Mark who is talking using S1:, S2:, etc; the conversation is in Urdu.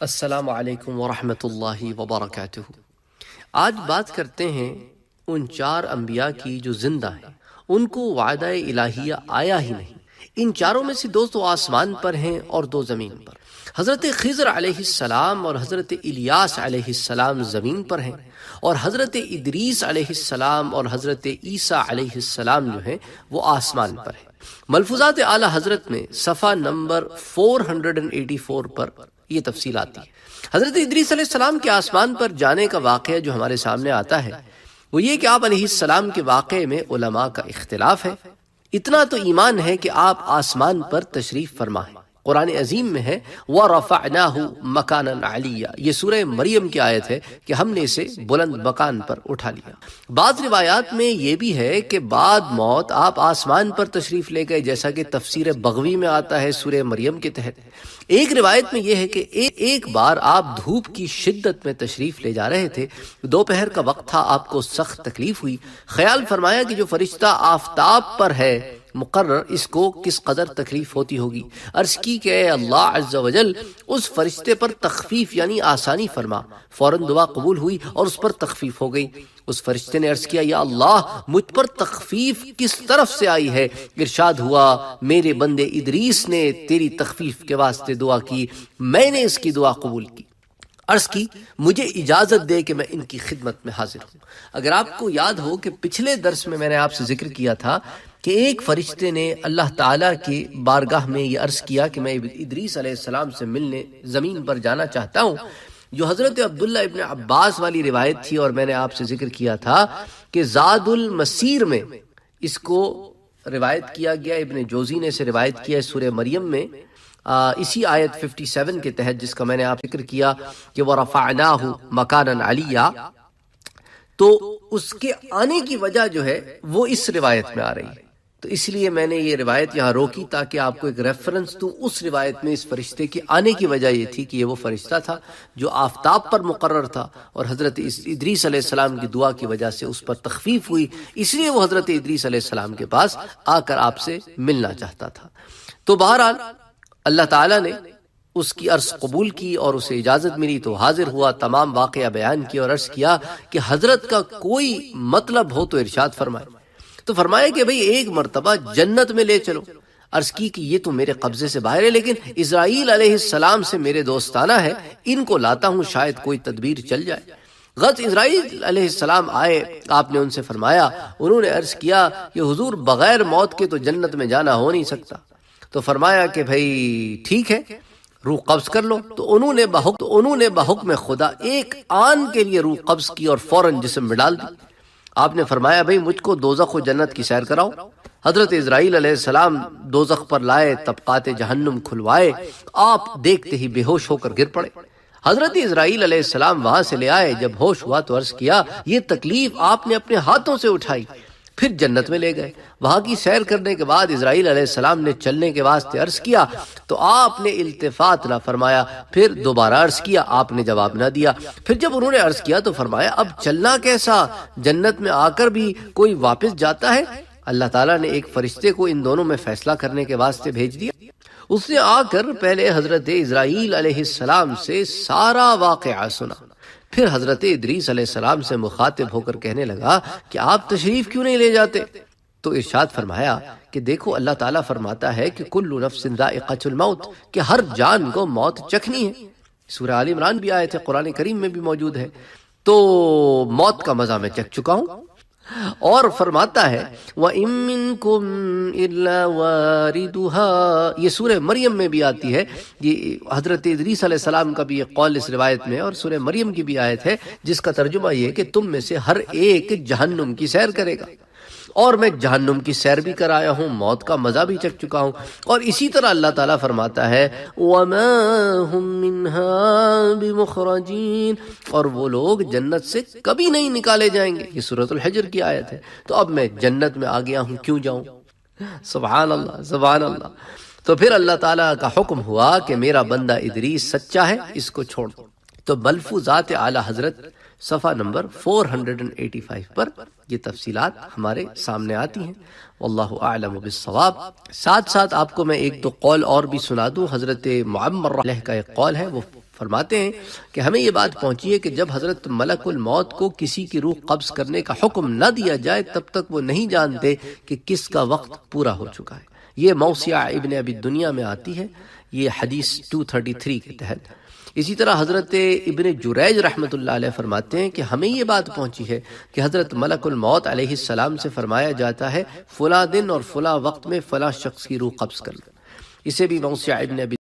S1: السلام علیکم ورحمۃ اللہ وبرکاتہ۔ آج بات کرتے ہیں ان 4 انبیاء کی جو زندہ ہیں، ان کو وعدہ الہیہ آیا ہی نہیں۔ ان چاروں میں سے 2 تو آسمان پر ہیں اور 2 زمین پر۔ حضرت خضر علیہ السلام اور حضرت الیاس علیہ السلام زمین پر ہیں، اور حضرت ادریس علیہ السلام اور حضرت عیسیٰ علیہ السلام جو ہیں وہ آسمان پر ہیں۔ ملفوظات اعلیٰ حضرت میں صفحہ نمبر 484 پر یہ تفصیل آتی ہے۔ حضرت ادریس علیہ السلام کے آسمان پر جانے کا واقعہ جو ہمارے سامنے آتا ہے وہ یہ کہ آپ علیہ السلام کے واقعے میں علماء کا اختلاف ہے۔ اتنا تو ایمان ہے کہ آپ آسمان پر تشریف فرما ہیں۔ قرآن عظیم میں ہے وَرَفَعْنَاهُ مَكَانًا عَلِيًّا، یہ سورہ مریم کی آیت ہے کہ ہم نے اسے بلند مکان پر اٹھا لیا۔ بعض روایات میں یہ بھی ہے کہ بعد موت آپ آسمان پر تشریف لے گئے، جیسا کہ تفسیر بغوی میں آتا ہے سورہ مریم کے تحت۔ ایک روایت میں یہ ہے کہ ایک بار آپ دھوپ کی شدت میں تشریف لے جا رہے تھے، دوپہر کا وقت تھا، آپ کو سخت تکلیف ہوئی، خیال فرمایا کہ جو فرشتہ آفتاب پر ہے مقرر، اس کو کس قدر تکلیف ہوتی ہوگی۔ عرض کی کہ اے اللہ عز و جل اس فرشتے پر تخفیف یعنی آسانی فرما۔ فوراً دعا قبول ہوئی اور اس پر تخفیف ہو گئی۔ اس فرشتے نے عرض کیا یا اللہ مجھ پر تخفیف کس طرف سے آئی ہے؟ ارشاد ہوا میرے بندے ادریس نے تیری تخفیف کے واسطے دعا کی، میں نے اس کی دعا قبول کی۔ عرض کی مجھے اجازت دے کہ میں ان کی خدمت میں حاضر ہوں۔ اگر آپ کو یاد ہو کہ پچھلے درس میں نے آپ سے ذکر کیا تھا کہ ایک فرشتے نے اللہ تعالیٰ کی بارگاہ میں یہ عرض کیا کہ میں ادریس علیہ السلام سے ملنے زمین پر جانا چاہتا ہوں، جو حضرت عبداللہ ابن عباس والی روایت تھی، اور میں نے آپ سے ذکر کیا تھا کہ زاد المسیر میں اس کو روایت کیا گیا، ابن جوزی نے اسے روایت کیا ہے سورہ مریم میں اسی آیت 57 کے تحت، جس کا میں نے آپ ذکر کیا کہ وَرَفَعْنَاهُ مَكَانًا عَلِيًّا، تو اس کے آنے کی وجہ جو ہے وہ اس روایت میں آ رہی ہے۔ تو اس لیے میں نے یہ روایت یہاں روکی تاکہ آپ کو ایک ریفرنس دوں۔ اس روایت میں اس فرشتے کے آنے کی وجہ یہ تھی کہ یہ وہ فرشتہ تھا جو آفتاب پر مقرر تھا، اور حضرت ادریس علیہ السلام کی دعا کی وجہ سے اس پر تخفیف ہوئی، اس لیے وہ حضرت ادریس علیہ السلام کے پاس آ کر آپ سے ملنا چاہتا تھا۔ تو بہرحال اللہ تعالیٰ نے اس کی عرض قبول کی اور اسے اجازت ملی تو حاضر ہوا، تمام واقعہ بیان کیا اور عرض کیا کہ حضرت کا کوئی مطلب ہو تو ارشاد فرمائے۔ تو فرمایا کہ بھئی ایک مرتبہ جنت میں لے چلو۔ عرض کی کہ یہ تو میرے قبضے سے باہر ہے، لیکن اسرائیل علیہ السلام سے میرے دوستانہ ہے، ان کو لاتا ہوں، شاید کوئی تدبیر چل جائے۔ غد اسرائیل علیہ السلام آئے، آپ نے ان سے فرمایا، انہوں نے عرض کیا کہ حضور بغیر موت کے تو جنت میں جانا ہو نہیں سکتا۔ تو فرمایا کہ بھئی ٹھیک ہے، روح قبض کر لو۔ تو انہوں نے بحکم خدا ایک آن کے لیے روح قبض کی اور فوراً جسم میں ڈال دی۔ آپ نے فرمایا بھئی مجھ کو دوزخ و جنت کی سیر کراؤ۔ حضرت اسرائیل علیہ السلام دوزخ پر لائے، طبقات جہنم کھلوائے، آپ دیکھتے ہی بے ہوش ہو کر گر پڑے۔ حضرت اسرائیل علیہ السلام وہاں سے لے آئے، جب ہوش ہوا تو عرض کیا یہ تکلیف آپ نے اپنے ہاتھوں سے اٹھائی، پھر جنت میں لے گئے۔ وہاں کی سیر کرنے کے بعد اسرائیل علیہ السلام نے چلنے کے واسطے عرض کیا تو آپ نے التفات نہ فرمایا، پھر دوبارہ عرض کیا، آپ نے جواب نہ دیا۔ پھر جب انہوں نے عرض کیا تو فرمایا اب چلنا کیسا، جنت میں آ کر بھی کوئی واپس جاتا ہے؟ اللہ تعالیٰ نے ایک فرشتے کو ان دونوں میں فیصلہ کرنے کے واسطے بھیج دیا۔ اس نے آ کر پہلے حضرت اسرائیل علیہ السلام سے سارا واقعہ سنا، پھر حضرت ادریس علیہ السلام سے مخاطب ہو کر کہنے لگا کہ آپ تشریف کیوں نہیں لے جاتے؟ تو ارشاد فرمایا کہ دیکھو اللہ تعالیٰ فرماتا ہے کہ کل نفس ذائقۃ الموت، کہ ہر جان کو موت چکھنی ہے۔ سورہ آل عمران بھی آیت ہے، قرآن کریم میں بھی موجود ہے۔ تو موت کا مزہ میں چکھ چکا ہوں۔ اور فرماتا ہے وَإِن مِّنكُمْ إِلَّا وَارِدُهَا، یہ سورہ مریم میں بھی آتی ہے۔ یہ حضرت ادریس علیہ السلام کا بھی ایک قول اس روایت میں، اور سورہ مریم کی بھی آیت ہے جس کا ترجمہ یہ ہے کہ تم میں سے ہر ایک جہنم کی سیر کرے گا، اور میں جہنم کی سیر بھی کرایا ہوں، موت کا مزہ بھی چکھ چکا ہوں۔ اور اسی طرح اللہ تعالیٰ فرماتا ہے وَمَا هُم مِّنْهَا بِمُخْرَجِينَ، اور وہ لوگ جنت سے کبھی نہیں نکالے جائیں گے۔ یہ سورۃ الحجر کی آیت ہے۔ تو اب میں جنت میں آ گیا ہوں، کیوں جاؤں؟ سبحان اللہ، سبحان اللہ۔ تو پھر اللہ تعالیٰ کا حکم ہوا کہ میرا بندہ ادریس سچا ہے، اس کو چھوڑ دو۔ تو ملفوظات اعلیٰ حضرت صفحہ نمبر 485 پر یہ تفصیلات ہمارے سامنے آتی ہیں۔ واللہ اعلم بالصواب۔ ساتھ ساتھ آپ کو میں ایک دو قول اور بھی سنا دوں۔ حضرت معمر علیہ کا ایک قول ہے، وہ فرماتے ہیں کہ ہمیں یہ بات پہنچی ہے کہ جب حضرت ملک الموت کو کسی کی روح قبض کرنے کا حکم نہ دیا جائے تب تک وہ نہیں جانتے کہ کس کا وقت پورا ہو چکا ہے۔ یہ موسیع ابن ابی دنیا میں آتی ہے، یہ حدیث 233 کے تحت۔ اسی طرح حضرت ابن جریج رحمۃ اللہ علیہ فرماتے ہیں کہ ہمیں یہ بات پہنچی ہے کہ حضرت ملک الموت علیہ السلام سے فرمایا جاتا ہے فلاں دن اور فلاں وقت میں فلاں شخص کی روح قبض کر لو۔ اسے بھی موسیع ابن ابی